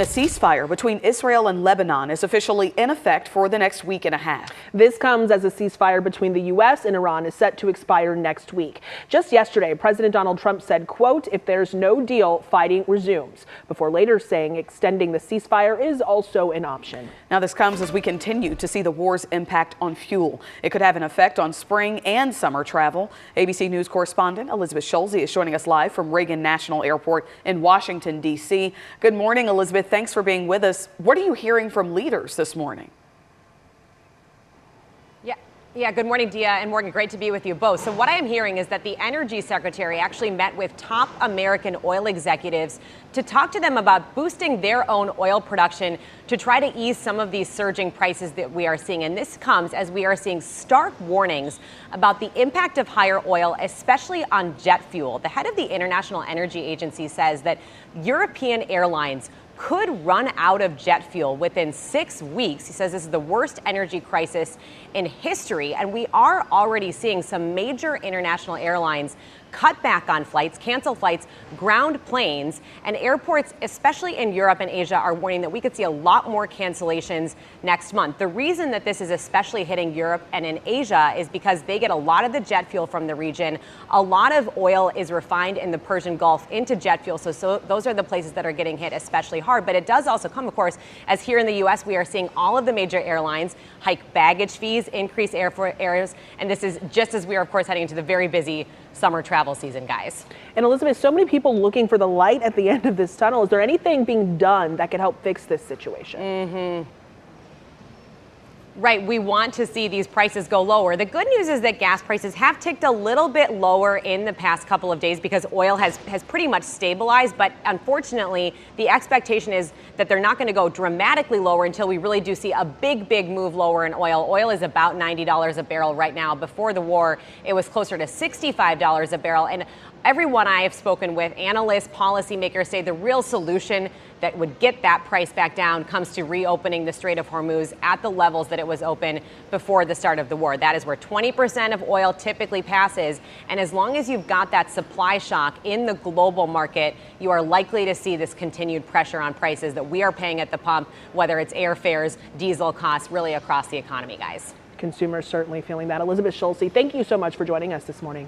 A ceasefire between Israel and Lebanon is officially in effect for the next week and a half. This comes as a ceasefire between the U.S. and Iran is set to expire next week. Just yesterday, President Donald Trump said, quote, "If there's no deal, fighting resumes," before later saying extending the ceasefire is also an option. Now, this comes as we continue to see the war's impact on fuel. It could have an effect on spring and summer travel. ABC News correspondent Elizabeth Schulze is joining us live from Reagan National Airport in Washington, D.C. Good morning, Elizabeth. Thanks for being with us. What are you hearing from leaders this morning? Yeah, good morning, Dia and Morgan. Great to be with you both. So what I am hearing is that the Energy Secretary actually met with top American oil executives to talk to them about boosting their own oil production to try to ease some of these surging prices that we are seeing. And this comes as we are seeing stark warnings about the impact of higher oil, especially on jet fuel. The head of the International Energy Agency says that European airlines could run out of jet fuel within 6 weeks. He says this is the worst energy crisis in history, and we are already seeing some major international airlines cut back on flights, cancel flights, ground planes, and airports, especially in Europe and Asia, are warning that we could see a lot more cancellations next month. The reason that this is especially hitting Europe and in Asia is because they get a lot of the jet fuel from the region. A lot of oil is refined in the Persian Gulf into jet fuel, so those are the places that are getting hit especially hard. But it does also come, of course, as here in the U.S., we are seeing all of the major airlines hike baggage fees, increase airfares, and this is just as we are, of course, heading into the very busy summer travel season, guys. And Elizabeth, so many people looking for the light at the end of this tunnel. Is there anything being done that could help fix this situation? Right, we want to see these prices go lower. The good news is that gas prices have ticked a little bit lower in the past couple of days because oil has pretty much stabilized. But unfortunately, the expectation is that they're not going to go dramatically lower until we really do see a big move lower in oil. Oil is about $90 a barrel right now. Before the war, it was closer to $65 a barrel. And everyone I have spoken with, analysts, policymakers, say the real solution that would get that price back down comes to reopening the Strait of Hormuz at the levels that it was open before the start of the war. That is where 20% of oil typically passes. And as long as you've got that supply shock in the global market, you are likely to see this continued pressure on prices that we are paying at the pump, whether it's airfares, diesel costs, really across the economy, guys. Consumers certainly feeling that. Elizabeth Schulze, thank you so much for joining us this morning.